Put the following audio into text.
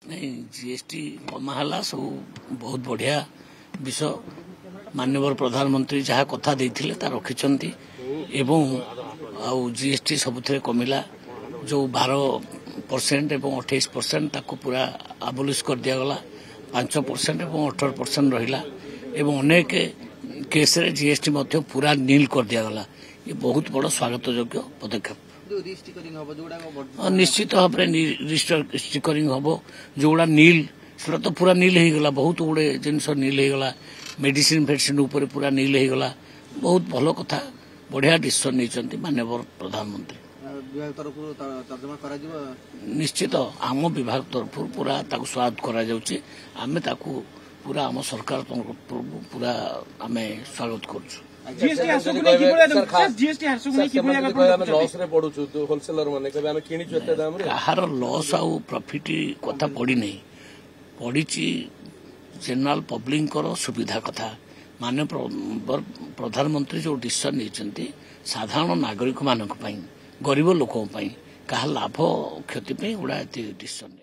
नहीं जीएसटी कमाला सब बहुत बढ़िया विषय माननीय प्रधानमंत्री जहाँ कथा देते रखिंट जीएसटी सबुथ कमिला जो 12% और 28% ताको पूरा आबोलिश कर दिगला 5% और 18% रहा अनेक केस रे जीएसटी पूरा नील कर दिगला ये बहुत बड़ स्वागत योग्य पदक्षेप निश्चित भाव रिस्टिकरिंग हम जोड़ा नील से तो पूरा नील हो गला बहुत गुड़े जिनस नील हो गला मेडिसिन फेडिसिन उपर पूरा नील हो गला बहुत भल कथा बढ़िया डिसीजन नहीं माननीय प्रधानमंत्री निश्चित आम विभाग तरफ पूरा स्वागत करा पूरा आम सरकार पूरा आम स्वागत करुँ कहार लॉस आउ प्रॉफिट कथा पड़ी नहीं पड़ी जनरल पब्लिक सुविधा कथा माने प्रधानमंत्री जो डिसीजन नहीं साधारण नागरिक मानक गरीब लोक कहा लाभ क्षति गुड़ा डिसीजन